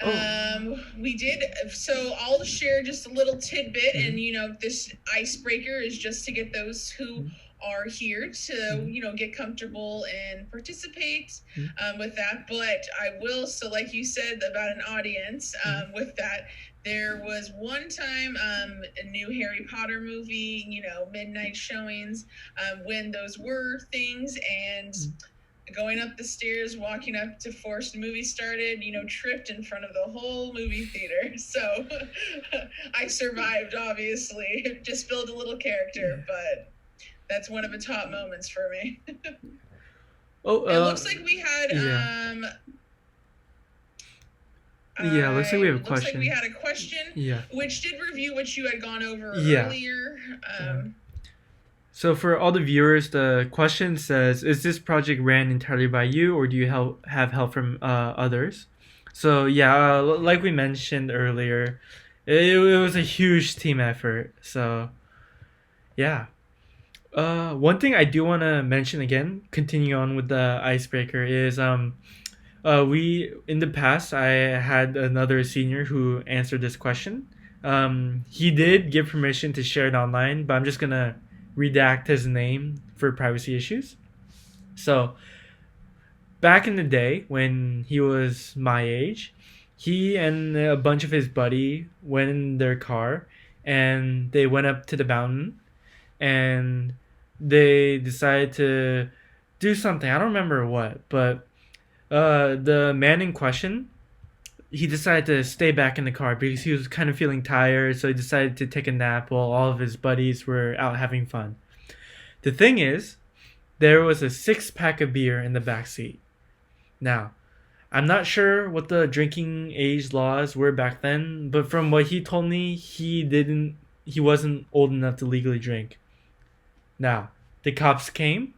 Oh. We did. So I'll share just a little tidbit, and this icebreaker is just to get those who are here to get comfortable and participate with that. But I will. So, like you said about an audience, with that, there was one time a new Harry Potter movie, midnight showings, when those were things, and going up the stairs, walking up to force the movie started, tripped in front of the whole movie theater. So I survived, obviously. Just built a little character, but that's one of the top moments for me. It looks like we had looks like we have a question. Looks like we had a question, which did review what you had gone over earlier. So for all the viewers, the question says, is this project ran entirely by you, or do you have help from others? So like we mentioned earlier, it was a huge team effort. So one thing I do want to mention again, continuing on with the icebreaker, is we in the past I had another senior who answered this question. He did give permission to share it online, but I'm just gonna redact his name for privacy issues. So back in the day when he was my age, he and a bunch of his buddy went in their car and they went up to the mountain and they decided to do something. I don't remember what, but the man in question, he decided to stay back in the car because he was kind of feeling tired, so he decided to take a nap while all of his buddies were out having fun. The thing is, there was a 6-pack of beer in the back seat. Now, I'm not sure what the drinking age laws were back then, but from what he told me, he wasn't old enough to legally drink. Now, the cops came.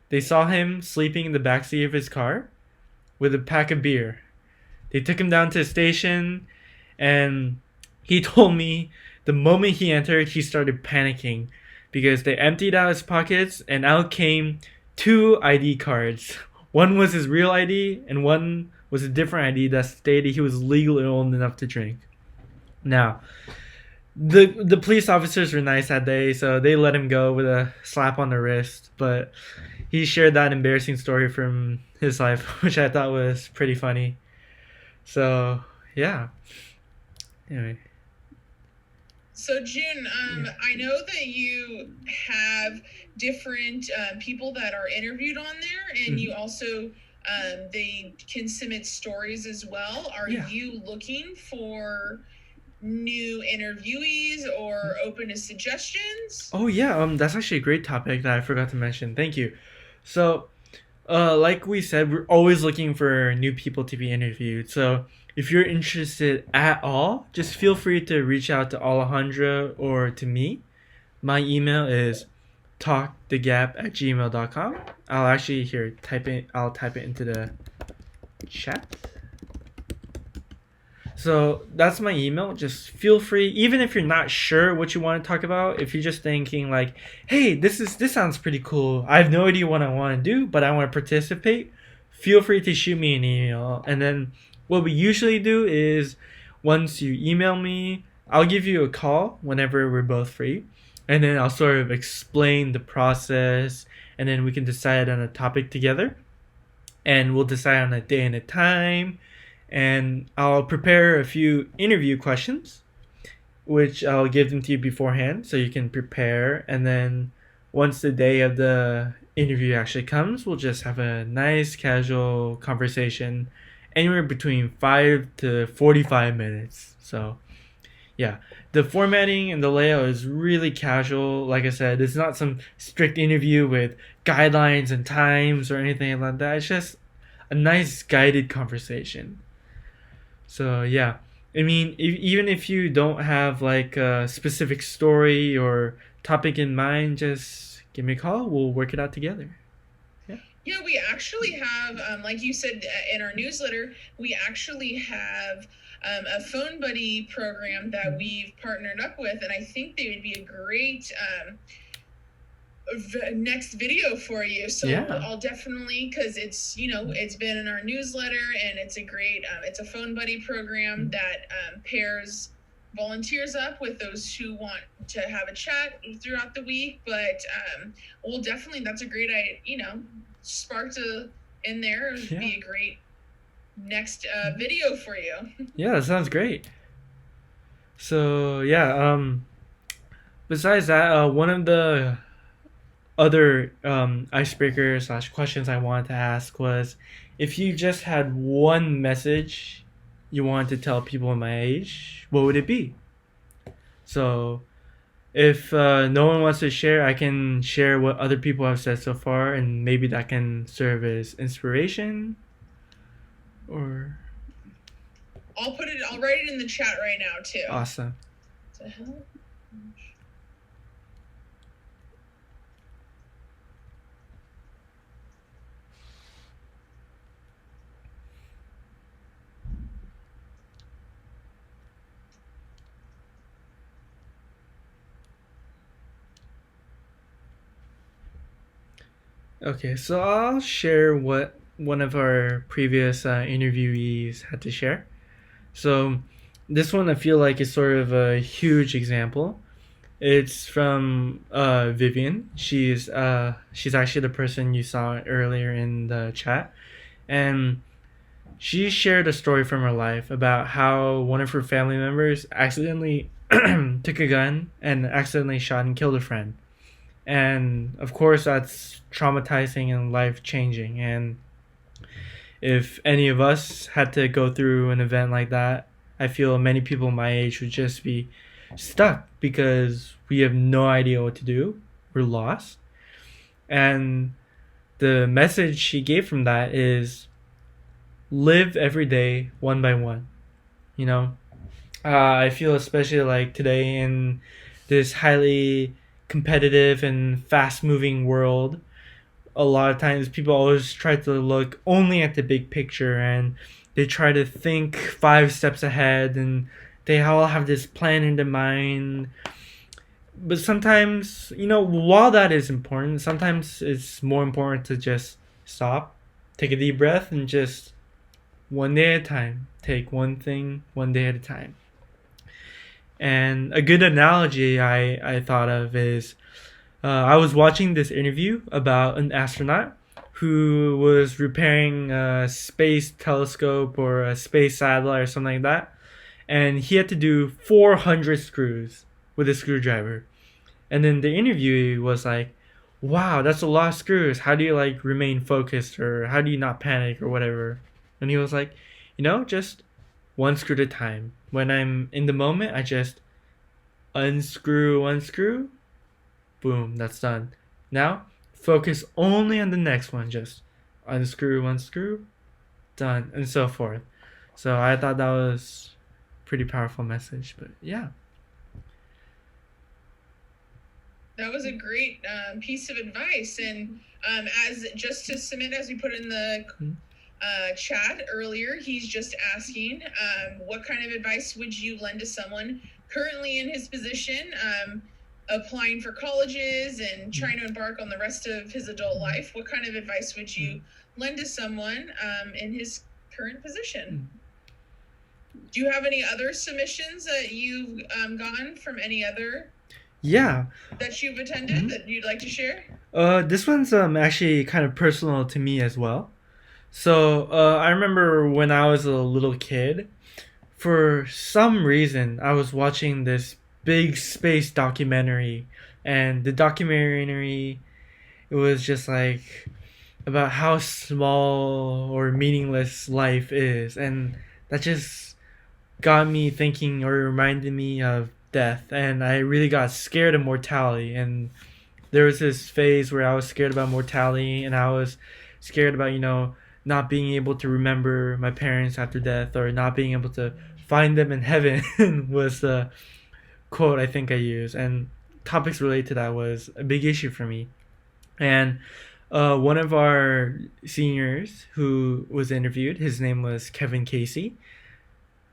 They saw him sleeping in the backseat of his car with a pack of beer. They took him down to the station, and he told me the moment he entered, he started panicking because they emptied out his pockets, and out came 2 ID cards. One was his real ID, and one was a different ID that stated he was legally old enough to drink. Now, the police officers were nice that day, so they let him go with a slap on the wrist, but he shared that embarrassing story from his life, which I thought was pretty funny. So, yeah. Anyway. So, June, I know that you have different people that are interviewed on there, and you also, they can submit stories as well. Are you looking for new interviewees or open to suggestions? Oh, yeah. That's actually a great topic that I forgot to mention. Thank you. So, like we said, we're always looking for new people to be interviewed. So if you're interested at all, just feel free to reach out to Alejandra or to me. My email is talkthegap@gmail.com. I'll type it into the chat. So that's my email. Just feel free, even if you're not sure what you want to talk about, if you're just thinking like, hey, this sounds pretty cool. I have no idea what I want to do, but I want to participate. Feel free to shoot me an email. And then what we usually do is once you email me, I'll give you a call whenever we're both free. And then I'll sort of explain the process, and then we can decide on a topic together. And we'll decide on a day and a time. And I'll prepare a few interview questions, which I'll give them to you beforehand so you can prepare. And then once the day of the interview actually comes, we'll just have a nice casual conversation, anywhere between 5 to 45 minutes. So yeah, the formatting and the layout is really casual. Like I said, it's not some strict interview with guidelines and times or anything like that. It's just a nice guided conversation. So yeah, I mean, even if you don't have like a specific story or topic in mind, just give me a call. We'll work it out together. Yeah, we actually have, like you said in our newsletter, we actually have a phone buddy program that we've partnered up with, and I think they would be a great next video for you. So Yeah. I'll definitely, because it's, it's been in our newsletter, and it's a great, it's a phone buddy program that pairs volunteers up with those who want to have a chat throughout the week. But we'll definitely, that's a great idea, sparked in there. It would be a great next video for you. Yeah, that sounds great. So yeah, besides that, one of the other icebreaker slash questions I wanted to ask was, if you just had one message you wanted to tell people my age, what would it be? So if no one wants to share, I can share what other people have said so far, and maybe that can serve as inspiration. Or I'll write it in the chat right now too. Awesome. Okay, so I'll share what one of our previous interviewees had to share. So this one I feel like is sort of a huge example. It's from Vivian. She's actually the person you saw earlier in the chat, and she shared a story from her life about how one of her family members accidentally took a gun and accidentally shot and killed a friend. And of course, that's traumatizing and life changing. And if any of us had to go through an event like that, I feel many people my age would just be stuck because we have no idea what to do. We're lost. And the message she gave from that is live every day one by one. You know, I feel especially like today in this highly competitive and fast moving world, a lot of times people always try to look only at the big picture, and they try to think 5 steps ahead, and they all have this plan in their mind. But sometimes, while that is important, sometimes it's more important to just stop, take a deep breath, and just one day at a time, take one thing one day at a time. And a good analogy I thought of is I was watching this interview about an astronaut who was repairing a space telescope or a space satellite or something like that. And he had to do 400 screws with a screwdriver. And then the interviewee was like, wow, that's a lot of screws. How do you remain focused, or how do you not panic or whatever? And he was like, just one screw at a time. When I'm in the moment, I just unscrew, boom, that's done. Now, focus only on the next one. Just unscrew, done, and so forth. So I thought that was a pretty powerful message. But yeah. That was a great piece of advice. And as just to submit, as we put in the chat earlier, he's just asking, what kind of advice would you lend to someone currently in his position, applying for colleges and trying to embark on the rest of his adult life? What kind of advice would you lend to someone in his current position? Do you have any other submissions that you've gotten from any other that you've attended that you'd like to share? This one's actually kind of personal to me as well. So I remember when I was a little kid, for some reason I was watching this big space documentary, and the documentary, it was just like about how small or meaningless life is, and that just got me thinking, or reminded me of death. And I really got scared of mortality, and there was this phase where I was scared about mortality, and I was scared about not being able to remember my parents after death, or not being able to find them in heaven was the quote I think I used. And topics related to that was a big issue for me. And one of our seniors who was interviewed, his name was Kevin Casey.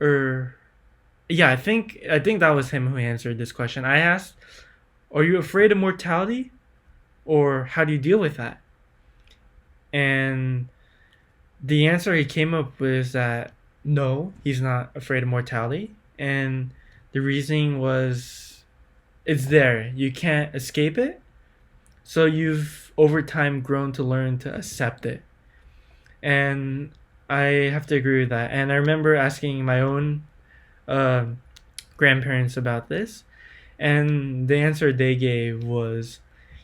I think that was him who answered this question. I asked, are you afraid of mortality, or how do you deal with that? And the answer he came up with is that no, he's not afraid of mortality. And the reasoning was it's there. You can't escape it. So you've over time grown to learn to accept it. And I have to agree with that. And I remember asking my own uh, grandparents about this. And the answer they gave was,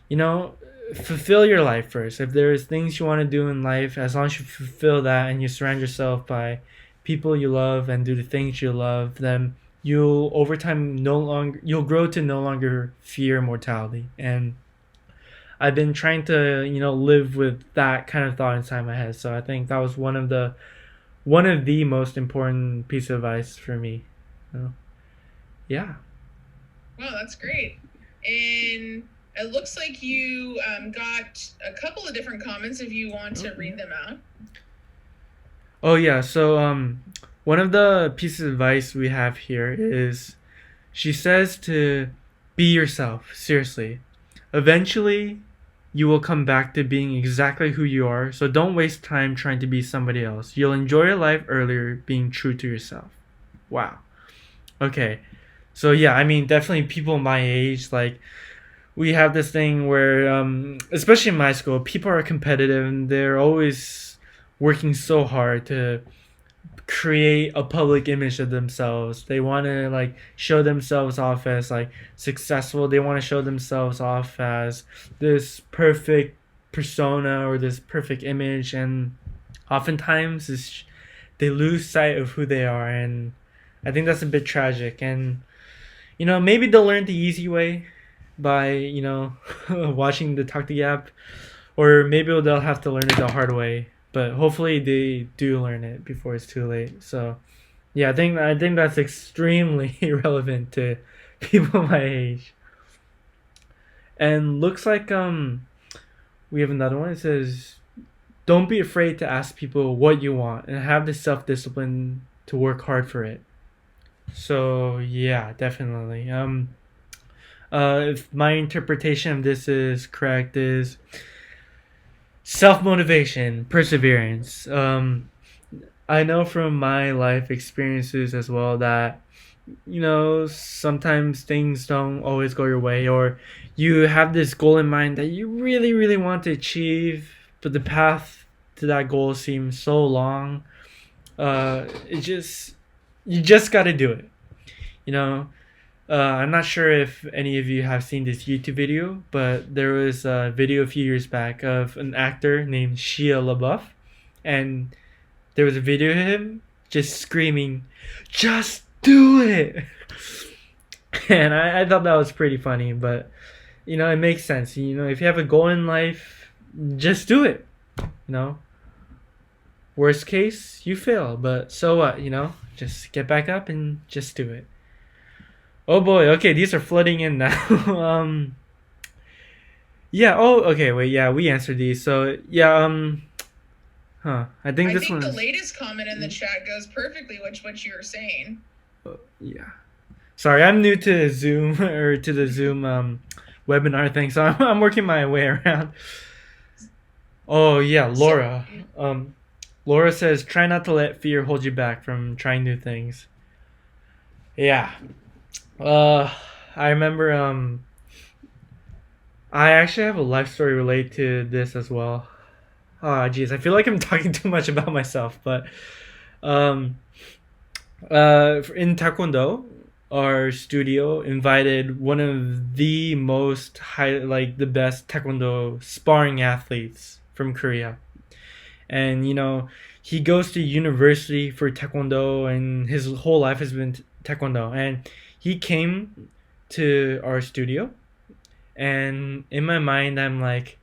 you know, fulfill your life first. If there's things you want to do in life, as long as you fulfill that and you surround yourself by people you love and do the things you love, then you'll over time you'll grow to no longer fear mortality. And I've been trying to, live with that kind of thought inside my head. So I think that was one of the most important piece of advice for me. So, yeah. Wow, that's great. And it looks like you got a couple of different comments if you want to read them out. Oh yeah, so one of the pieces of advice we have here is she says to be yourself, seriously. Eventually you will come back to being exactly who you are, so don't waste time trying to be somebody else. You'll enjoy your life earlier being true to yourself. Wow. Okay. So yeah, I mean definitely people my age, like we have this thing where especially in my school, people are competitive and they're always working so hard to create a public image of themselves. They want to like show themselves off as like successful. They want to show themselves off as this perfect persona or this perfect image, and oftentimes they lose sight of who they are. And I think that's a bit tragic. And maybe they'll learn the easy way by watching the TalkTheGap, or maybe they'll have to learn it the hard way. But hopefully they do learn it before it's too late. So yeah, I think that's extremely relevant to people my age. And looks like we have another one. It says, don't be afraid to ask people what you want and have the self-discipline to work hard for it. So yeah, definitely. If my interpretation of this is correct, is self-motivation, perseverance. I know from my life experiences as well that sometimes things don't always go your way, or you have this goal in mind that you really really want to achieve, but the path to that goal seems so long. You just got to do it. I'm not sure if any of you have seen this YouTube video, but there was a video a few years back of an actor named Shia LaBeouf, and there was a video of him just screaming, "Just do it!" And I thought that was pretty funny, but it makes sense. If you have a goal in life, just do it. Worst case, you fail, but so what? Just get back up and just do it. Oh boy, okay, these are flooding in now. Yeah, oh, okay, wait, yeah, we answered these. So, yeah, I think this one. The latest comment in the chat goes perfectly with what you were saying. Yeah. Sorry, I'm new to Zoom, or to the Zoom webinar thing, so I'm working my way around. Oh, yeah, Laura. Laura says, try not to let fear hold you back from trying new things. Yeah. I remember I actually have a life story related to this as well. Oh geez, I feel like I'm talking too much about myself, but in Taekwondo, our studio invited one of the most the best Taekwondo sparring athletes from Korea. And he goes to university for Taekwondo, and his whole life has been Taekwondo. And he came to our studio, and in my mind I'm like,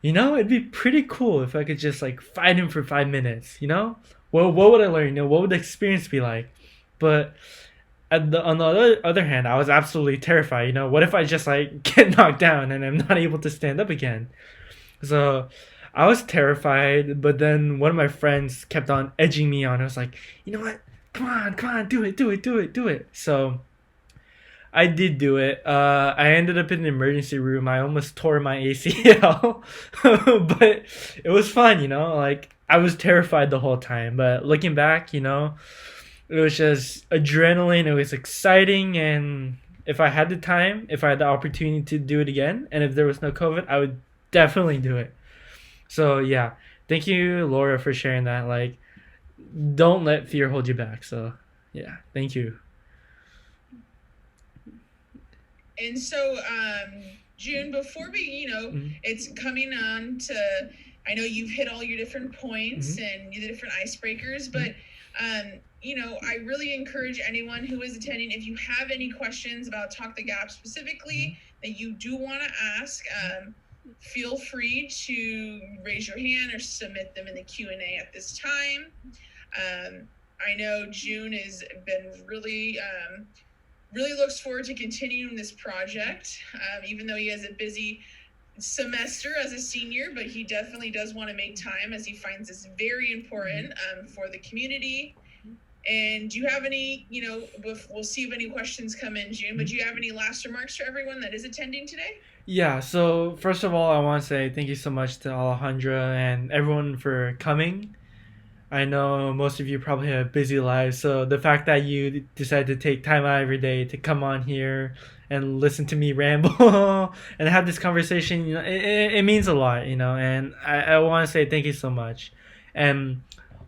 it'd be pretty cool if I could just like fight him for 5 minutes. Well, what would I learn? What would the experience be like? But on the other hand, I was absolutely terrified. What if I just like get knocked down and I'm not able to stand up again? So I was terrified, but then one of my friends kept on edging me on. I was like, you know what? Come on, do it. So I did do it. I ended up in the emergency room. I almost tore my ACL, but it was fun, you know. Like I was terrified the whole time, but looking back, you know, it was just adrenaline. It was exciting, and if I had the time, if I had the opportunity to do it again, and if there was no COVID, I would definitely do it. So yeah, thank you, Laura, for sharing that. Like, don't let fear hold you back. So yeah, thank you. And so, June, before we, Mm-hmm. it's coming on to, I know you've hit all your different points Mhm. and the different icebreakers, Mhm. but, I really encourage anyone who is attending, if you have any questions about Talk the Gap specifically that you do want to ask, feel free to raise your hand or submit them in the Q&A at this time. I know June has been really looks forward to continuing this project, even though he has a busy semester as a senior, but he definitely does want to make time as he finds this very important for the community. And do you have any, we'll see if any questions come in, June, but do you have any last remarks for everyone that is attending today? Yeah, so first of all, I want to say thank you so much to Alejandra and everyone for coming. I know most of you probably have busy lives, so the fact that you decide to take time out every day to come on here and listen to me ramble and have this conversation, you know, it means a lot, you know, and I want to say thank you so much. And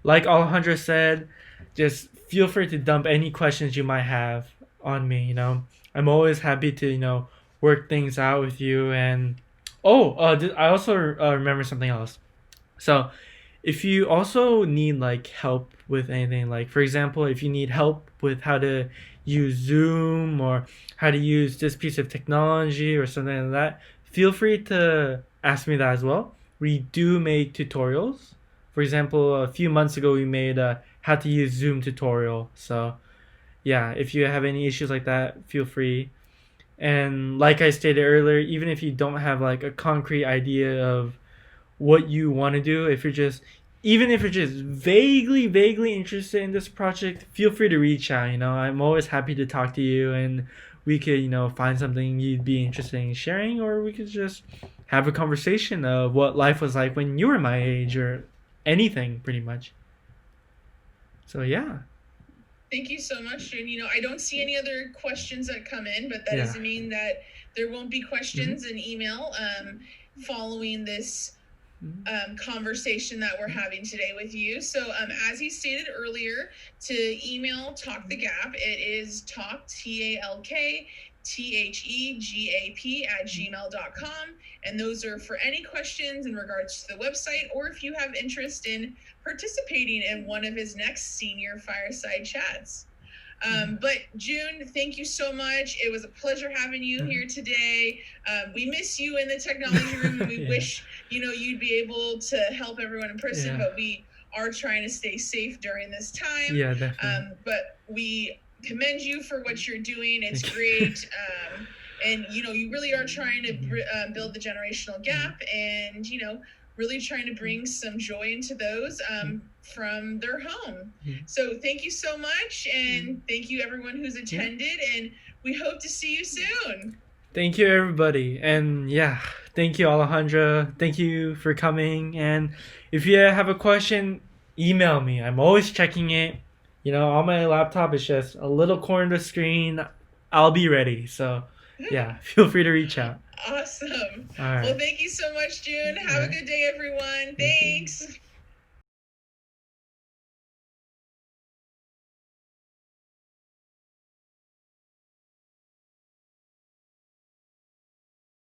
like Alejandra said, just feel free to dump any questions you might have on me, you know. I'm always happy to, you know, work things out with you. And I also remember something else. So if you also need like help with anything, like for example, if you need help with how to use Zoom or how to use this piece of technology or something like that, feel free to ask me that as well. We do make tutorials. For example, a few months ago we made a how to use Zoom tutorial. So yeah, if you have any issues like that, feel free. And like I stated earlier, even if you don't have like a concrete idea of what you want to do, if you're just even if you're just vaguely interested in this project, feel free to reach out. You know, I'm always happy to talk to you, and we could, you know, find something you'd be interested in sharing, or we could just have a conversation of what life was like when you were my age, or anything pretty much. So yeah. Thank you so much, June. I don't see any other questions that come in, but that Yeah. doesn't mean that there won't be questions in email following this conversation that we're having today with you. So as he stated earlier, to email Talk the Gap, it is talk, TalkTheGap @gmail.com. And those are for any questions in regards to the website, or if you have interest in participating in one of his next senior fireside chats. But June, thank you so much. It was a pleasure having you here today. We miss you in the technology room, and we wish you'd be able to help everyone in person. But we are trying to stay safe during this time. Yeah, definitely. But we commend you for what you're doing. It's great. And you really are trying to build the generational gap, and really trying to bring some joy into those from their home. So thank you so much, and thank you everyone who's attended, and we hope to see you soon. Thank you, everybody. And yeah, thank you, Alejandra. Thank you for coming. And if you have a question, email me. I'm always checking it. You know, on my laptop, it's just a little corner of the screen. I'll be ready. So yeah, feel free to reach out. Awesome. All right. Well, thank you so much, June. Have a good day, everyone. Thanks.